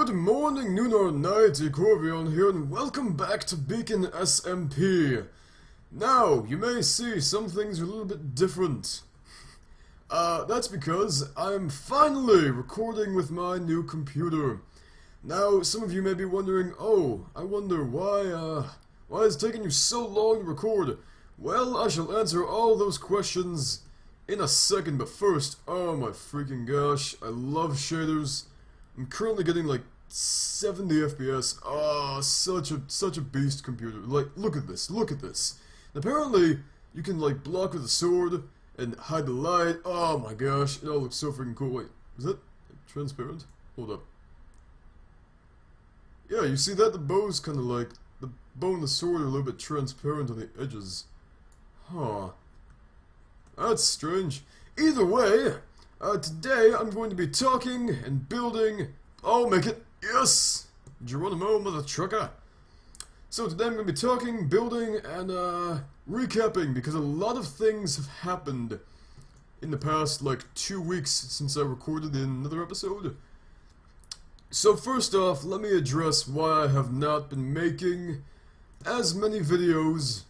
Good morning, noon or night, Corvion here, and welcome back to Beacon SMP. Now, you may see some things are a little bit different. That's because I'm finally recording with my new computer. Now, some of you may be wondering, oh, I wonder why it's taking you so long to record? Well, I shall answer all those questions in a second, but first, oh my freaking gosh, I love shaders. I'm currently getting like 70 FPS. Oh, such a beast computer. Like, look at this. And apparently, you can like block with a sword and hide the light. Oh my gosh, it all looks so freaking cool. Wait, is that transparent? Hold up. Yeah, you see that? The bow's kind of like, the bow and the sword are a little bit transparent on the edges. Huh. That's strange. Either way, today I'm going to be talking and building. I'll make it. Yes! Geronimo, mother trucker. So today I'm going to be talking, building, and recapping, because a lot of things have happened in the past, like, 2 weeks since I recorded another episode. So first off, let me address why I have not been making as many videos.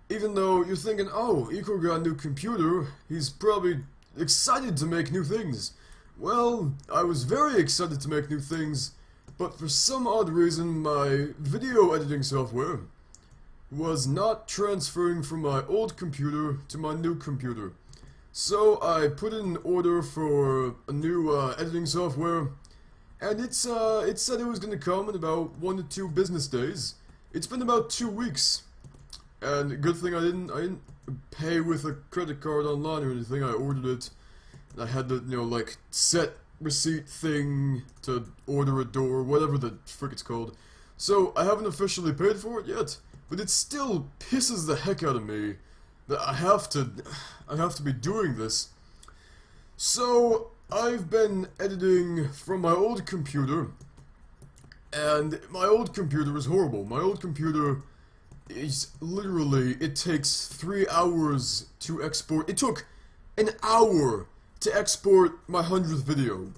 Even though you're thinking, oh, Eco got a new computer, he's probably excited to make new things. Well, I was very excited to make new things, but for some odd reason my video editing software was not transferring from my old computer to my new computer. So I put in an order for a new editing software, and it said it was going to come in about 1 to 2 business days. It's been about 2 weeks. And good thing I didn't pay with a credit card online or anything. I ordered it. And I had the, like, set receipt thing to order a door, whatever the frick it's called. So I haven't officially paid for it yet, but it still pisses the heck out of me that I have to be doing this. So I've been editing from my old computer, and my old computer is horrible. My old computer is literally, it takes 3 hours to export. It took an hour to export my 100th video,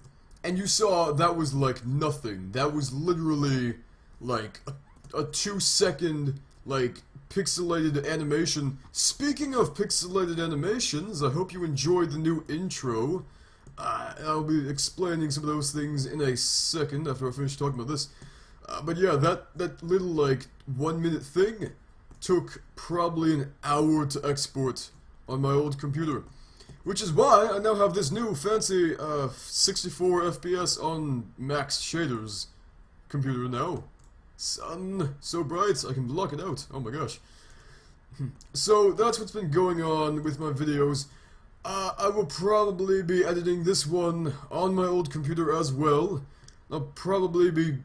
and you saw that was like nothing. That was literally like a 2-second like pixelated animation. Speaking of pixelated animations, I hope you enjoyed the new intro. I'll be explaining some of those things in a second after I finish talking about this. But yeah, that little like 1-minute thing took probably an hour to export on my old computer. Which is why I now have this new fancy 64 FPS on max shaders computer now. Sun, so bright I can block it out. Oh my gosh. So that's what's been going on with my videos. I will probably be editing this one on my old computer as well. I'll probably be...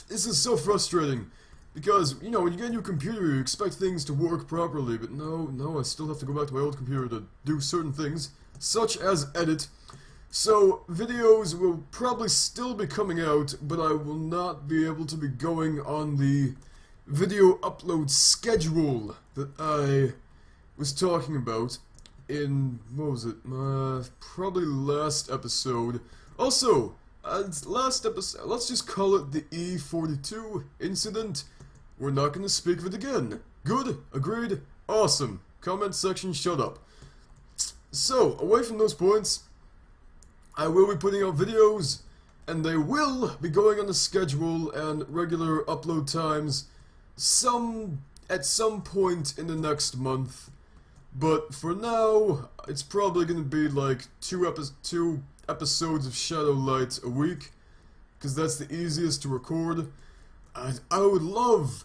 this is so frustrating, because, when you get a new computer, you expect things to work properly, but no, I still have to go back to my old computer to do certain things, such as edit. So, videos will probably still be coming out, but I will not be able to be going on the video upload schedule that I was talking about in, what was it, probably last episode. Also, last episode, let's just call it the Ep.42 incident. We're not going to speak of it again. Good? Agreed? Awesome. Comment section, shut up. So, away from those points, I will be putting out videos, and they will be going on the schedule and regular upload times at some point in the next month. But for now, it's probably going to be like 2 episodes of Shadow Light a week, because that's the easiest to record. I would love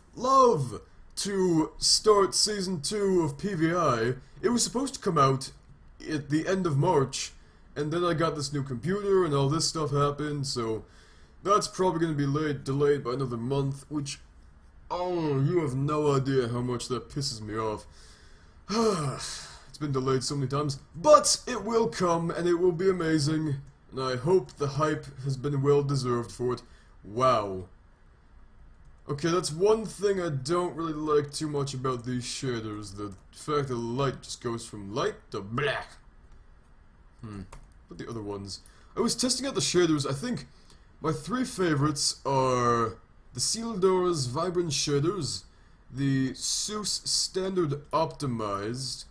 to start Season 2 of PVI. It was supposed to come out at the end of March, and then I got this new computer and all this stuff happened, so that's probably going to be delayed by another month, which, oh, you have no idea how much that pisses me off. It's been delayed so many times, but it will come, and it will be amazing, and I hope the hype has been well deserved for it. Wow. Okay, that's one thing I don't really like too much about these shaders, the fact that the light just goes from light to black. But the other ones. I was testing out the shaders. I think my three favorites are the Sealdoor's Vibrant Shaders, the Seuss Standard Optimized,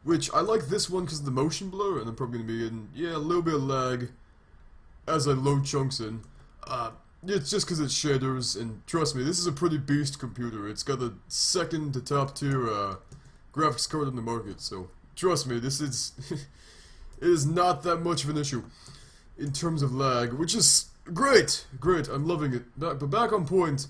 which I like this one because of the motion blur, and I'm probably going to be in, yeah, a little bit of lag as I load chunks in. It's just because it's shaders, and trust me, this is a pretty beast computer. It's got the second to top tier graphics card on the market, so trust me, this is it is not that much of an issue in terms of lag, which is great, I'm loving it. But back on point,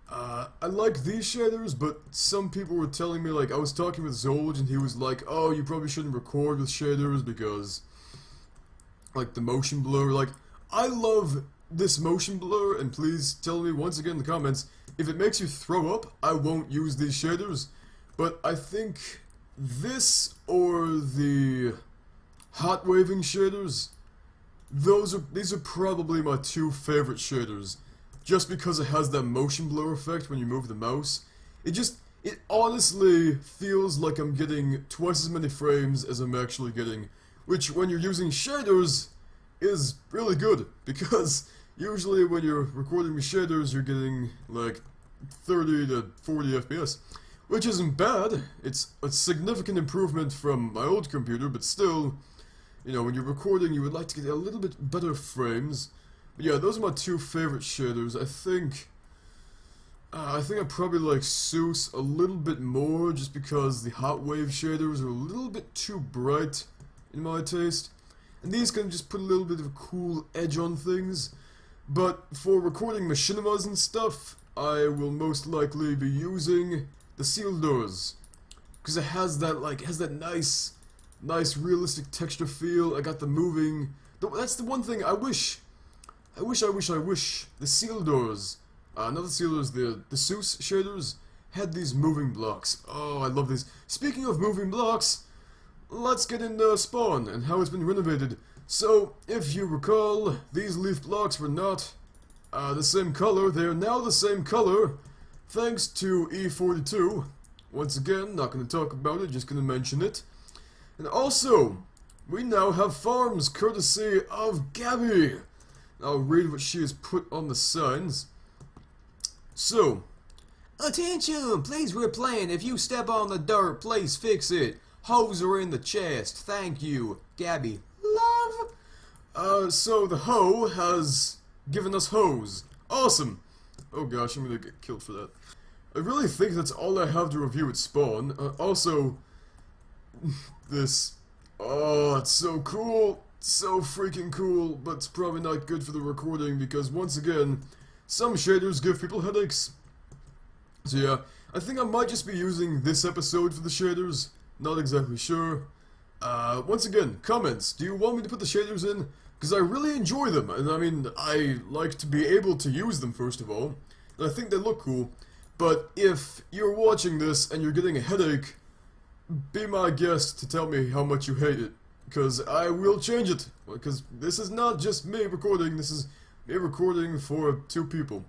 I like these shaders, but some people were telling me, like, I was talking with Zolj, and he was like, oh, you probably shouldn't record with shaders because, like, the motion blur, like, I love this motion blur, and please tell me once again in the comments, if it makes you throw up, I won't use these shaders, but I think this or the hot waving shaders, these are probably my two favorite shaders, just because it has that motion blur effect when you move the mouse. It honestly feels like I'm getting twice as many frames as I'm actually getting, which when you're using shaders is really good, because usually when you're recording with shaders you're getting like 30 to 40 FPS, which isn't bad. It's a significant improvement from my old computer, but still, you know, when you're recording you would like to get a little bit better frames. But yeah, those are my two favorite shaders. I think I probably like Seuss a little bit more, just because the hot wave shaders are a little bit too bright in my taste, and these can just put a little bit of a cool edge on things. But for recording machinimas and stuff, I will most likely be using the Sealdoors, because it has that nice realistic texture feel. I got the moving. That's the one thing I wish the Sealdoors, not the Sealdoors, the Seuss shaders had these moving blocks. Oh, I love these. Speaking of moving blocks, let's get into Spawn and how it's been renovated. So, if you recall, these leaf blocks were not the same color. They are now the same color, thanks to Ep.43. Once again, not going to talk about it, just going to mention it. And also, we now have farms courtesy of Gabby. I'll read what she has put on the signs. So, attention, please we're playing. If you step on the dirt, please fix it. Hoes are in the chest. Thank you, Gabby. Love. So the hoe has given us hose. Awesome. Oh gosh, I'm gonna get killed for that. I really think that's all I have to review at Spawn. Also, this. Oh, it's so cool. So freaking cool, but it's probably not good for the recording because, once again, some shaders give people headaches. So yeah, I think I might just be using this episode for the shaders. Not exactly sure. Once again, comments. Do you want me to put the shaders in? Because I really enjoy them, and I mean, I like to be able to use them first of all, and I think they look cool. But if you're watching this and you're getting a headache, be my guest to tell me how much you hate it, because I will change it. Because this is not just me recording, this is me recording for 2 people.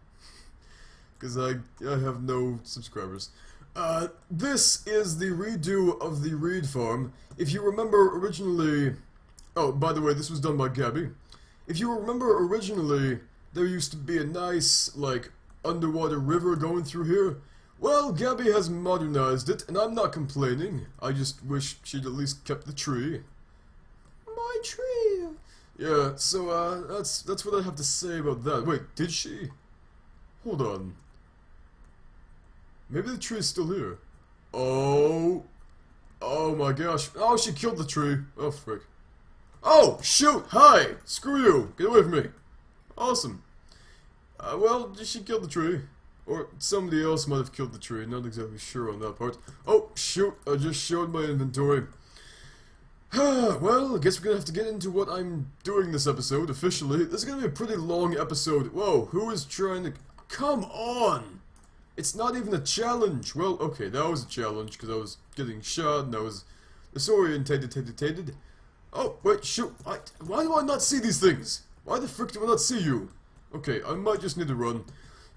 Because I have no subscribers. This is the redo of the Reed farm. If you remember originally... Oh, by the way, this was done by Gabby. If you remember originally, there used to be a nice, like, underwater river going through here. Well, Gabby has modernized it, and I'm not complaining. I just wish she'd at least kept the tree. My tree! Yeah, so, that's what I have to say about that. Wait, did she? Hold on. Maybe the tree is still here. Oh. Oh my gosh. Oh, she killed the tree. Oh, frick. Oh, shoot! Hi! Screw you! Get away from me! Awesome. Well, she killed the tree. Or somebody else might have killed the tree. Not exactly sure on that part. Oh, shoot! I just showed my inventory. Well, I guess we're gonna have to get into what I'm doing this episode, officially. This is gonna be a pretty long episode. Whoa, who is trying to... Come on! It's not even a challenge! Well, okay, that was a challenge, because I was getting shot, and I was disorientated. Oh, wait, shoot! Why do I not see these things? Why the frick do I not see you? Okay, I might just need to run.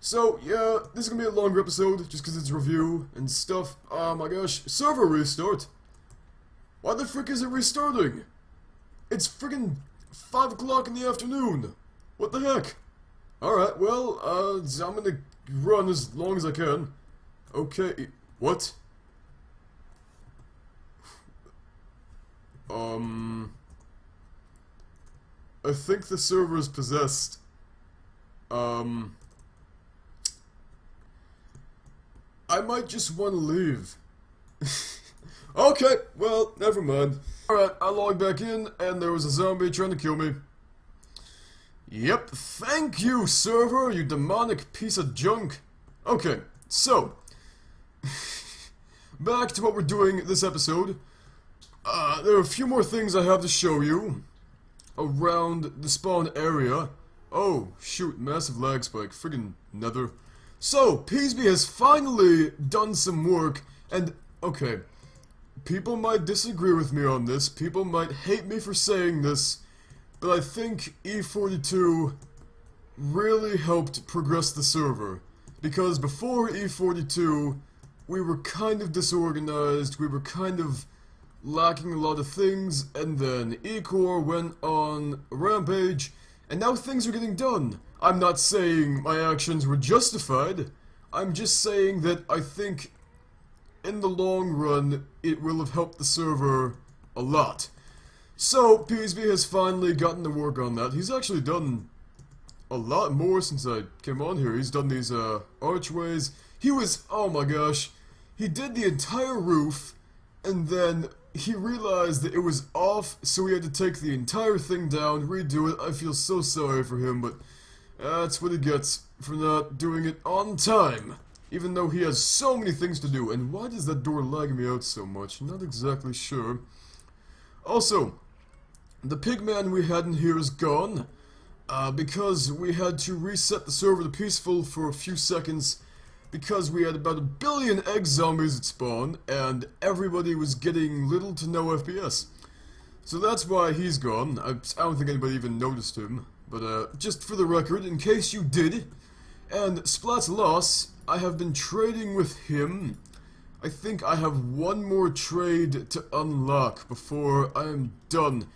So, yeah, this is gonna be a longer episode, just because it's review and stuff. Oh my gosh, server restart! Why the frick is it restarting? It's friggin' 5 o'clock in the afternoon! What the heck? Alright, well, I'm gonna run as long as I can. Okay, what? I think the server is possessed. I might just want to leave. Okay, well, never mind. Alright, I logged back in, and there was a zombie trying to kill me. Yep, thank you, server, you demonic piece of junk. Okay, so, back to what we're doing this episode. There are a few more things I have to show you around the spawn area. Oh, shoot, massive lag spike, friggin' nether. So, PeasB has finally done some work, and, okay, people might disagree with me on this, people might hate me for saying this, but I think E42 really helped progress the server. Because before E42, we were kind of disorganized, we were kind of lacking a lot of things, and then E-Core went on a rampage, and now things are getting done. I'm not saying my actions were justified, I'm just saying that I think in the long run it will have helped the server a lot. So, PeasB has finally gotten to work on that. He's actually done a lot more since I came on here. He's done these archways. He was, oh my gosh, he did the entire roof, and then he realized that it was off, so he had to take the entire thing down, redo it. I feel so sorry for him, but that's what he gets for not doing it on time. Even though he has so many things to do. And why does that door lag me out so much? Not exactly sure. Also, the pigman we had in here is gone. Because we had to reset the server to peaceful for a few seconds. Because we had about 1 billion egg zombies at spawn, and everybody was getting little to no FPS. So that's why he's gone. I don't think anybody even noticed him. But just for the record, in case you did, and Splat's loss, I have been trading with him. I think I have one more trade to unlock before I am done,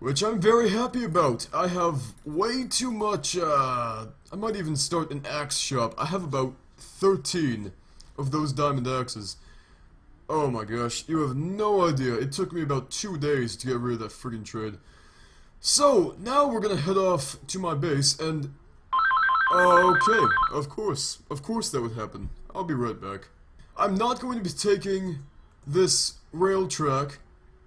which I'm very happy about. I have way too much, I might even start an axe shop. I have about 13 of those diamond axes. Oh my gosh, you have no idea. It took me about 2 days to get rid of that friggin' trade. So, now we're gonna head off to my base and... Okay, of course that would happen. I'll be right back. I'm not going to be taking this rail track.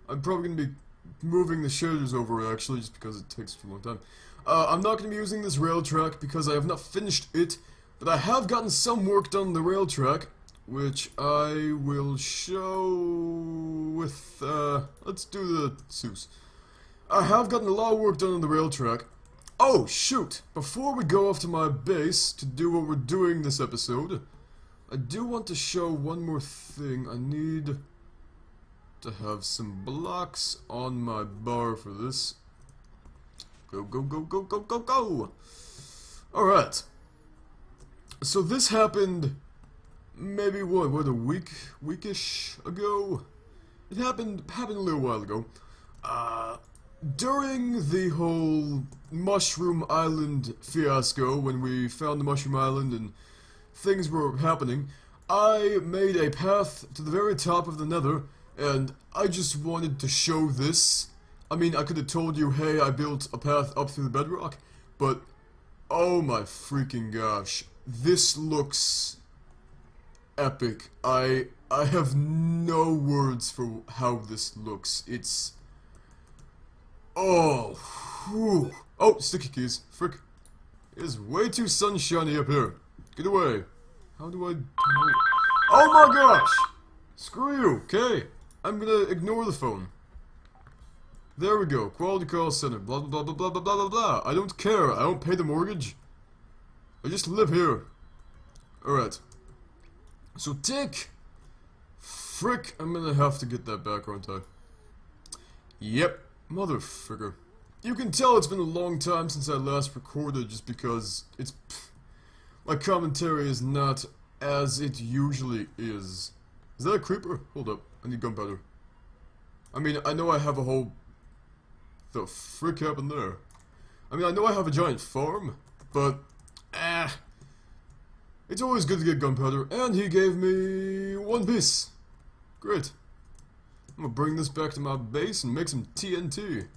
I'm probably going to be moving the shaders over actually, just because it takes too long time. I'm not going to be using this rail track because I have not finished it, but I have gotten some work done on the rail track, which I will show with, let's do the Zeus. I have gotten a lot of work done on the rail track. Oh, shoot! Before we go off to my base to do what we're doing this episode, I do want to show one more thing. I need to have some blocks on my bar for this. Go, go, go, go, go, go, go! Alright. So this happened maybe, what a weekish ago? It happened a little while ago. During the whole Mushroom Island fiasco, when we found the Mushroom Island and things were happening, I made a path to the very top of the Nether, and I just wanted to show this. I mean, I could have told you, hey, I built a path up through the bedrock, but oh my freaking gosh, this looks epic. I have no words for how this looks. It's... Oh, whew. Oh, sticky keys. Frick. It is way too sunshiny up here. Get away. How do I... Oh my gosh! Screw you. Okay. I'm gonna ignore the phone. There we go. Quality call center. Blah, blah, blah, blah, blah, blah, blah, blah. I don't care. I don't pay the mortgage. I just live here. Alright. So tick. Frick. I'm gonna have to get that back, aren't I? Yep. Motherfucker. You can tell it's been a long time since I last recorded just because it's... my commentary is not as it usually is. Is that a creeper? Hold up. I need gunpowder. I mean, I know I have a whole... The frick happened there? I mean, I know I have a giant farm, But, it's always good to get gunpowder, and he gave me 1 piece. Great. I'm gonna bring this back to my base and make some TNT.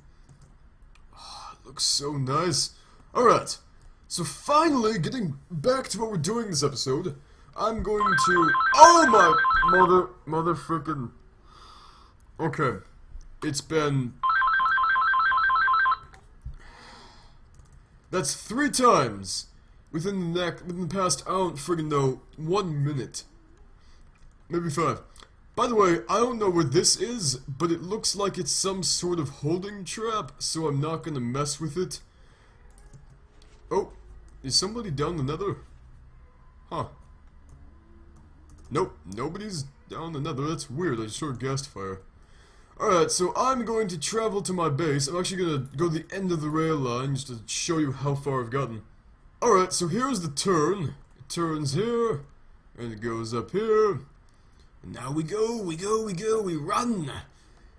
Oh, it looks so nice. Alright, so finally, getting back to what we're doing this episode, I'm going to... Oh my mother frickin'... Okay, it's been... That's 3 times within the past, I don't friggin' know, 1 minute. Maybe 5. By the way, I don't know where this is, but it looks like it's some sort of holding trap, so I'm not gonna mess with it. Oh, is somebody down the nether? Huh. Nope, nobody's down the nether. That's weird. I just saw a ghast fire. Alright, so I'm going to travel to my base. I'm actually gonna go to the end of the rail line just to show you how far I've gotten. Alright, so here's the turn. It turns here, and it goes up here. And now we go, we run.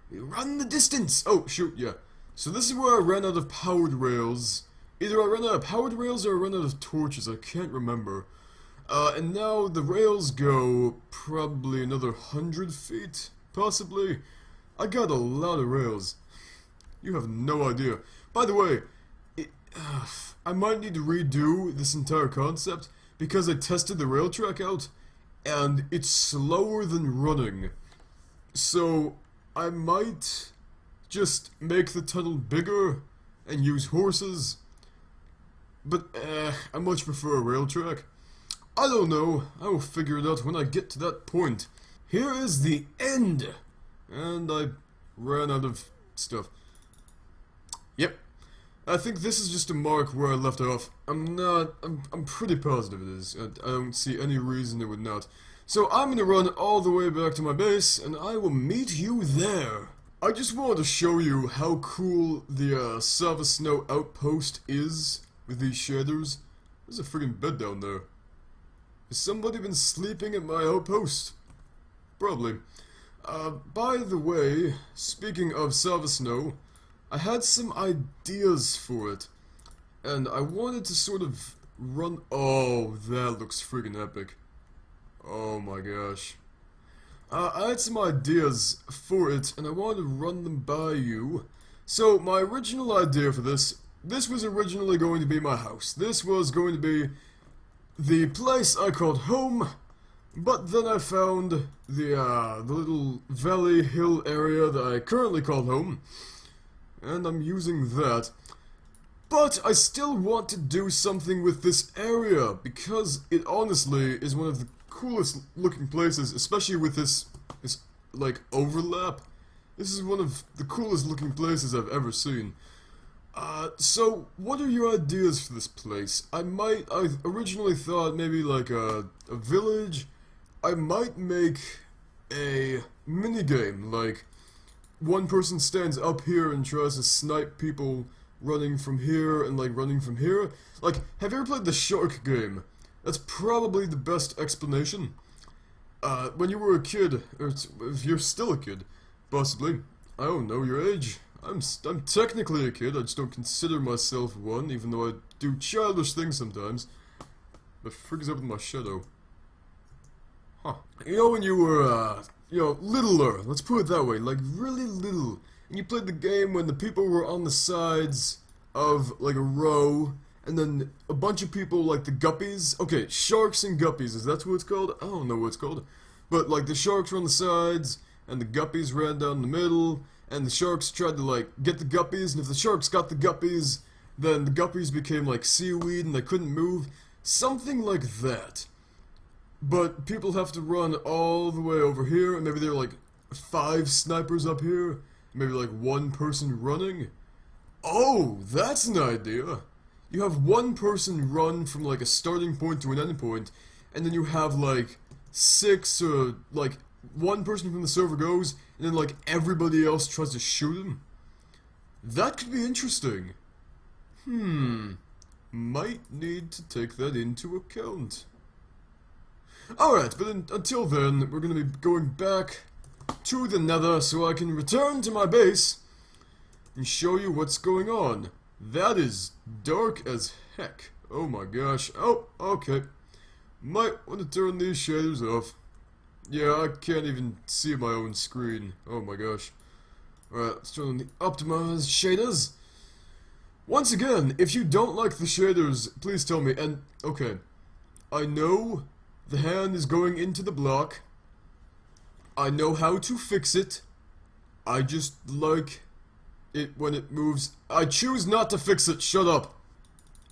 We run the distance. Oh, shoot, yeah. So this is where I ran out of powered rails. Either I ran out of powered rails or I ran out of torches. I can't remember. And now the rails go probably another 100 feet, possibly. I got a lot of rails. You have no idea. By the way, I might need to redo this entire concept because I tested the rail track out and it's slower than running. So I might just make the tunnel bigger and use horses. But I much prefer a rail track. I don't know. I will figure it out when I get to that point. Here is the end. And I ran out of stuff. Yep. I think this is just a mark where I left off. I'm pretty positive it is. I don't see any reason it would not. So I'm gonna run all the way back to my base, and I will meet you there. I just wanted to show you how cool the Sava Snow outpost is with these shaders. There's a friggin' bed down there. Has somebody been sleeping at my outpost? Probably. By the way, speaking of Sava Snow, I had some ideas for it, and I wanted to sort of run... Oh, that looks friggin' epic. Oh my gosh. I had some ideas for it, and I wanted to run them by you. So, my original idea for this was originally going to be my house. This was going to be the place I called home, but then I found the little valley hill area that I currently call home, and I'm using that. But I still want to do something with this area, because it honestly is one of the coolest looking places, especially with this like overlap. This is one of the coolest looking places I've ever seen. So what are your ideas for this place? I originally thought maybe like a village. I might make a minigame, like one person stands up here and tries to snipe people running from here and like running from here. Like, have you ever played the shark game? That's probably the best explanation. When you were a kid, or if you're still a kid, possibly. I don't know your age. I'm technically a kid, I just don't consider myself one, even though I do childish things sometimes. The frick is up with my shadow? Huh. You know when you were, littler, let's put it that way, like really little, and you played the game when the people were on the sides of, like, a row, and then a bunch of people, like the guppies, okay, sharks and guppies, is that what it's called? I don't know what it's called, but, like, the sharks were on the sides, and the guppies ran down the middle, and the sharks tried to, like, get the guppies, and if the sharks got the guppies, then the guppies became, like, seaweed, and they couldn't move. Something like that. But people have to run all the way over here, and maybe there are, like, 5 snipers up here, maybe, like, 1 person running. Oh, that's an idea! You have 1 person run from, like, a starting point to an end point, and then you have, like, 6 or, like, 1 person from the server goes, and then, like, everybody else tries to shoot him. That could be interesting. Might need to take that into account. Alright, but until then, we're gonna be going back to the nether so I can return to my base and show you what's going on. That is dark as heck. Oh my gosh. Oh, okay. Might want to turn these shaders off. Yeah, I can't even see my own screen. Oh my gosh. Alright, let's turn on the optimized shaders. Once again, if you don't like the shaders, please tell me. And, okay, I know the hand is going into the block. I know how to fix it. I just like it when it moves. I choose not to fix it. Shut up.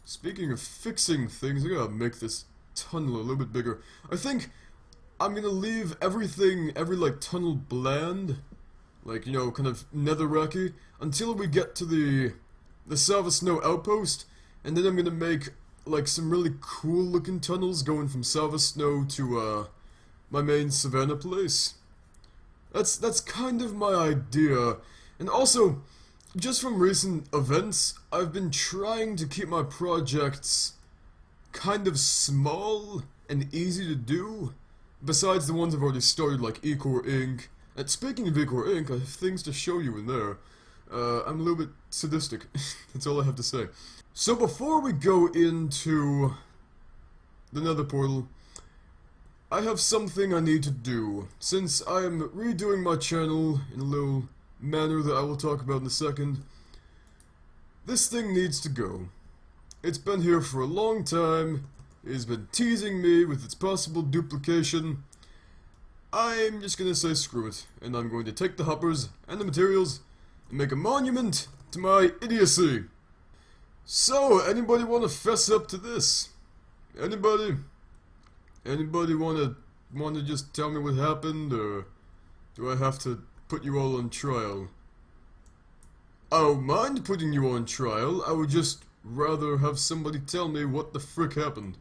Speaking of fixing things, I gotta make this tunnel a little bit bigger. I think I'm gonna leave everything, every like tunnel bland, like, you know, kind of netherracky, until we get to the Sava Snow outpost, and then I'm gonna make like some really cool looking tunnels going from Sava Snow to my main savannah place. That's kind of my idea. And also, just from recent events, I've been trying to keep my projects kind of small and easy to do, besides the ones I've already started, like Ecor Inc. And speaking of Ecor Inc., I have things to show you in there. I'm a little bit sadistic. That's all I have to say. So before we go into the nether portal, I have something I need to do. Since I am redoing my channel in a little manner that I will talk about in a second, this thing needs to go. It's been here for a long time. It has been teasing me with its possible duplication. I'm just gonna say screw it, and I'm going to take the hoppers and the materials and make a monument to my idiocy. So, anybody want to fess up to this? Anybody? Anybody wanna just tell me what happened, or do I have to put you all on trial? I don't mind putting you on trial. I would just rather have somebody tell me what the frick happened.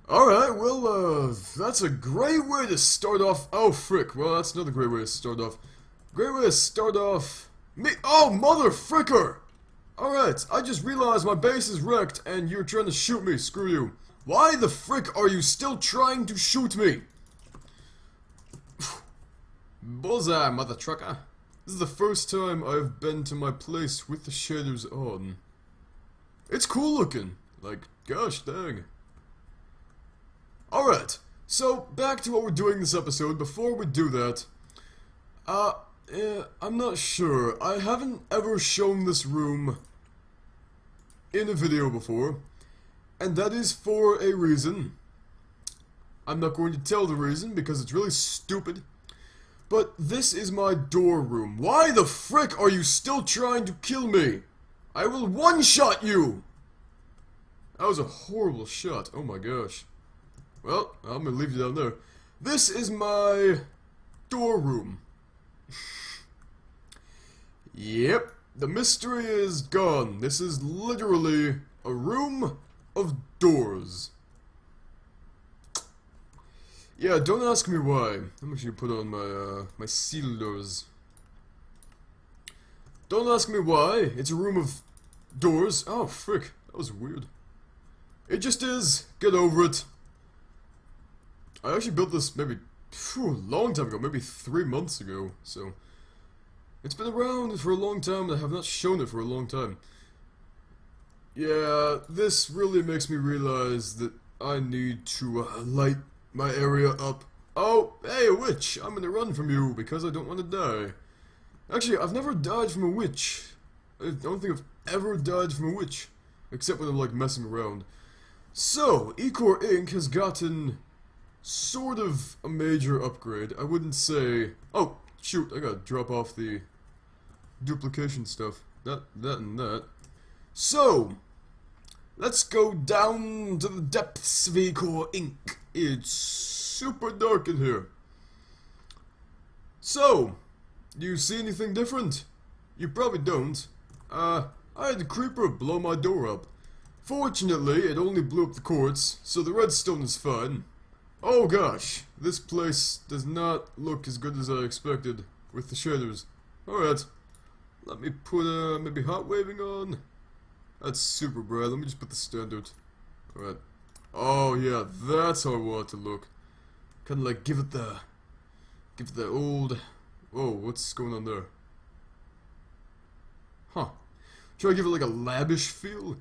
Alright, well, that's a great way to start off. Oh, frick. Well, that's another great way to start off. Great way to start off. Me. Oh, mother fricker! Alright, I just realized my base is wrecked and you're trying to shoot me. Screw you. Why the frick are you still trying to shoot me? Bullseye, mother trucker. This is the first time I've been to my place with the shaders on. It's cool looking. Like, gosh dang. Alright, so back to what we're doing this episode. Before we do that, I'm not sure. I haven't ever shown this room in a video before, and that is for a reason. I'm not going to tell the reason because it's really stupid. But this is my door room. Why the frick are you still trying to kill me? I will one-shot you! That was a horrible shot. Oh my gosh. Well, I'm gonna leave you down there. This is my door room. Yep, the mystery is gone. This is literally a room of doors. Yeah, don't ask me why. I'm actually put on my sealers. Don't ask me why. It's a room of doors. Oh, frick. That was weird. It just is. Get over it. I actually built this maybe a long time ago. Maybe 3 months ago. So, it's been around for a long time and I have not shown it for a long time. Yeah, this really makes me realize that I need to light my area up. Oh, hey, a witch! I'm gonna run from you because I don't want to die. Actually, I've never died from a witch. I don't think I've ever died from a witch. Except when I'm, like, messing around. So, Ecor Inc. has gotten sort of a major upgrade. I wouldn't say... Oh, shoot, I gotta drop off the duplication stuff. That and that. So, let's go down to the depths of Ecor Inc. It's super dark in here. So, do you see anything different? You probably don't. I had a creeper blow my door up. Fortunately, it only blew up the quartz, so the redstone is fine. Oh gosh, this place does not look as good as I expected with the shaders. Alright, let me put maybe hot waving on. That's super bright. Let me just put the standard. Alright. Oh yeah, that's how I want it to look. Kinda like give it the old... Whoa, what's going on there? Huh. Try to give it like a lavish feel.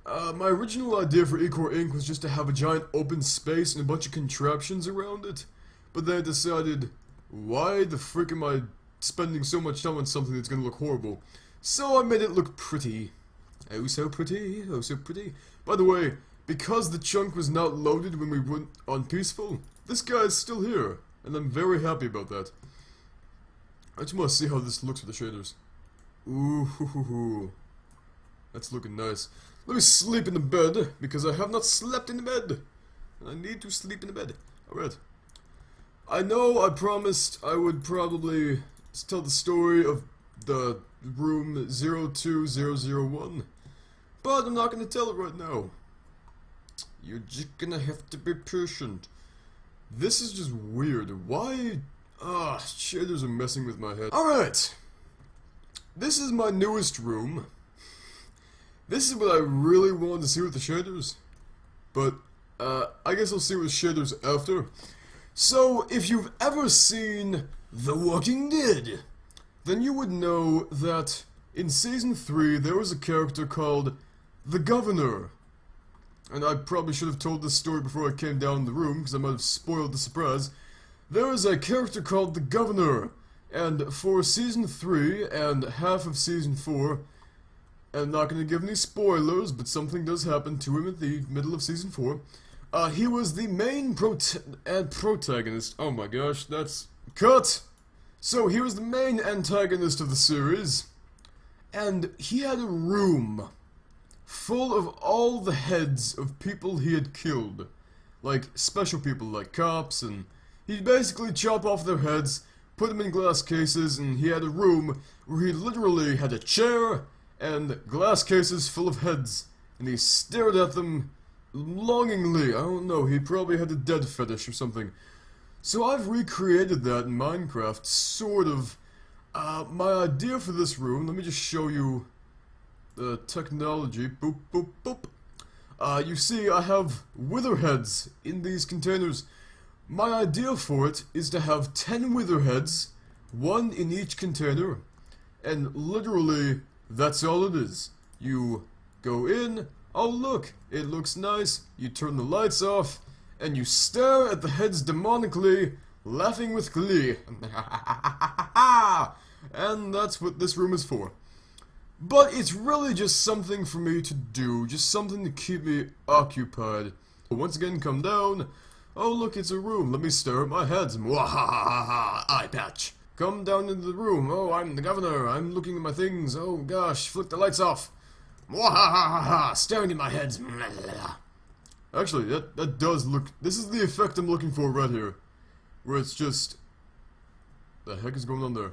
My original idea for Ecore Inc. was just to have a giant open space and a bunch of contraptions around it. But then I decided, why the frick am I spending so much time on something that's gonna look horrible? So I made it look pretty. Oh so pretty, oh so pretty. By the way, because the chunk was not loaded when we went on Peaceful, this guy is still here. And I'm very happy about that. I just want to see how this looks with the shaders. Ooh, hoo, hoo, hoo. That's looking nice. Let me sleep in the bed, because I have not slept in the bed. And I need to sleep in the bed. Alright. I know I promised I would probably tell the story of the room 02001. But I'm not going to tell it right now. You're just gonna have to be patient. This is just weird. Why? Shaders are messing with my head. Alright. This is my newest room. This is what I really wanted to see with the shaders. But, I guess I'll see with shaders after. So, if you've ever seen The Walking Dead, then you would know that in Season 3 there was a character called the Governor. And I probably should have told this story before I came down in the room, because I might have spoiled the surprise. There is a character called the Governor, and for Season 3 and half of Season 4, I'm not going to give any spoilers, but something does happen to him at the middle of Season 4. He was the main protagonist. Oh my gosh, that's... Cut! So, he was the main antagonist of the series, and he had a room full of all the heads of people he had killed. Like, special people, like cops, and he'd basically chop off their heads, put them in glass cases, and he had a room where he literally had a chair and glass cases full of heads, and he stared at them longingly. I don't know, he probably had a dead fetish or something. So I've recreated that in Minecraft, sort of. My idea for this room, let me just show you the technology. Boop, boop, boop. You see, I have wither heads in these containers. My idea for it is to have 10 wither heads, one in each container, and literally, that's all it is. You go in, oh look, it looks nice, you turn the lights off, and you stare at the heads demonically, laughing with glee. And that's what this room is for. But it's really just something for me to do, just something to keep me occupied. Once again, come down. Oh look, it's a room, let me stare at my heads. Mwahahaha, eye patch. Come down into the room. Oh, I'm the Governor, I'm looking at my things. Oh gosh, flick the lights off. Mwahahaha, staring at my heads. Actually, that does look... This is the effect I'm looking for right here. Where it's just... The heck is going on there?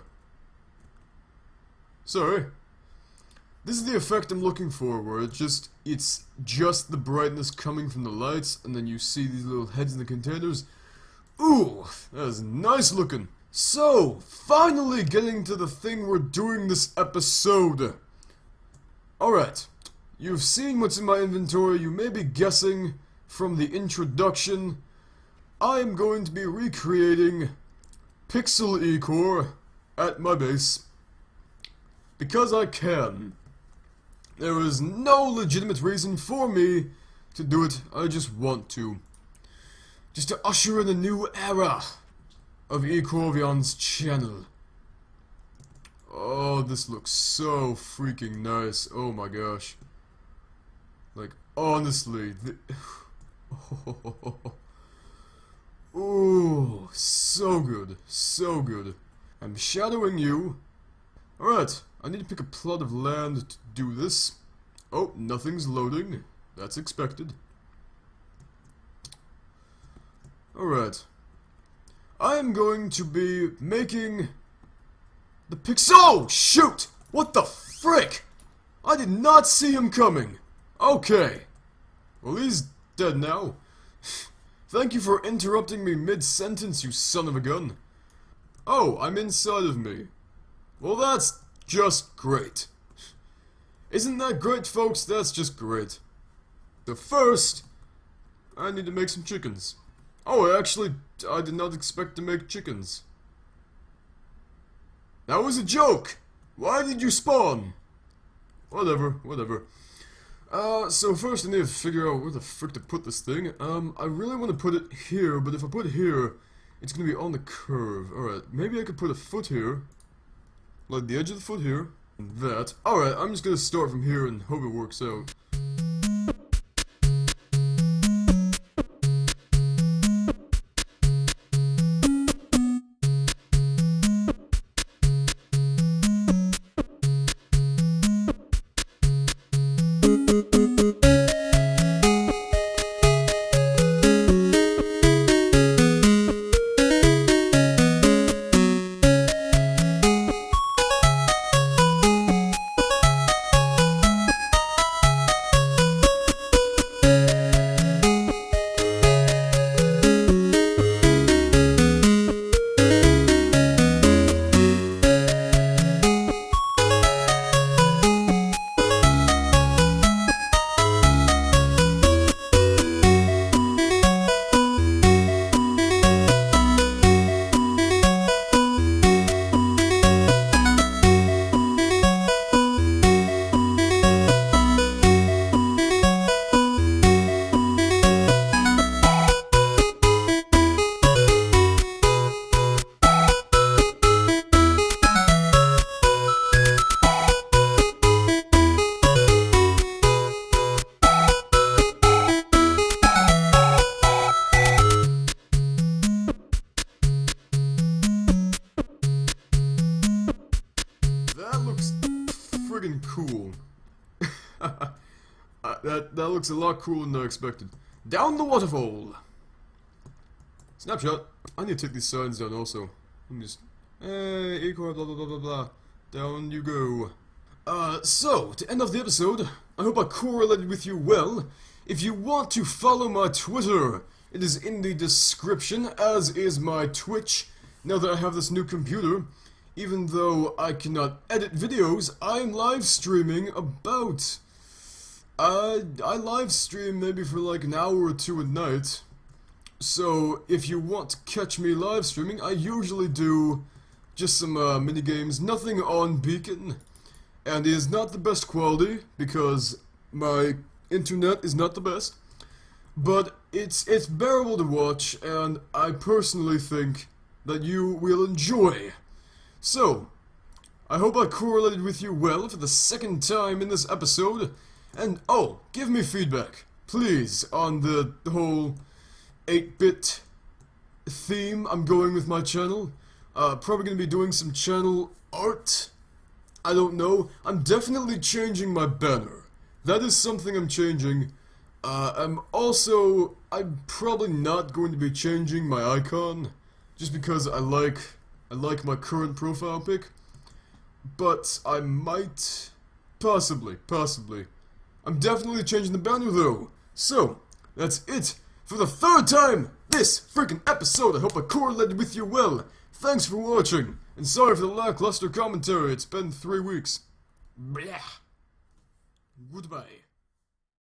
Sorry. This is the effect I'm looking for, where it's just the brightness coming from the lights, and then you see these little heads in the containers. Ooh, that is nice looking. So, finally getting to the thing we're doing this episode. Alright, you've seen what's in my inventory, you may be guessing from the introduction. I am going to be recreating Pixel Ecore at my base. Because I can. There is no legitimate reason for me to do it, I just want to. Just to usher in a new era of Ecorvion's channel. Oh, this looks so freaking nice, oh my gosh. Like, honestly, ooh, so good, so good. I'm shadowing you. Alright, I need to pick a plot of land to do this. Oh, nothing's loading. That's expected. Alright. I am going to be making the pixel. Oh, shoot! What the frick? I did not see him coming. Okay. Well, he's dead now. Thank you for interrupting me mid-sentence, you son of a gun. Oh, I'm inside of me. Well, that's just great. Isn't that great, folks? That's just great. So first, I need to make some chickens. Oh, actually, I did not expect to make chickens. That was a joke! Why did you spawn? Whatever, whatever. So first I need to figure out where the frick to put this thing. I really want to put it here, but if I put it here, it's gonna be on the curve. Alright, maybe I could put a foot here. Like the edge of the foot here. And that. Alright, I'm just gonna start from here and hope it works out. That looks friggin' cool. That looks a lot cooler than I expected. Down the waterfall! Snapshot. I need to take these signs down also. Let me just... Hey, equal, blah blah blah blah blah. Down you go. So, to end off the episode, I hope I correlated with you well. If you want to follow my Twitter, it is in the description, as is my Twitch, now that I have this new computer. Even though I cannot edit videos, I am live streaming about... I live stream maybe for like an hour or two at night. So, if you want to catch me live streaming, I usually do just some mini games, nothing on Beacon. And it is not the best quality, because my internet is not the best. But it's bearable to watch, and I personally think that you will enjoy. So, I hope I correlated with you well for the second time in this episode, and oh, give me feedback, please, on the whole 8-bit theme I'm going with my channel. Probably gonna be doing some channel art, I don't know. I'm definitely changing my banner, that is something I'm changing. I'm probably not going to be changing my icon, just because I like my current profile pic, but I might, possibly. I'm definitely changing the banner though. So, that's it for the third time this freaking episode. I hope I correlated with you well. Thanks for watching, and sorry for the lackluster commentary, it's been 3 weeks. Blah. Goodbye.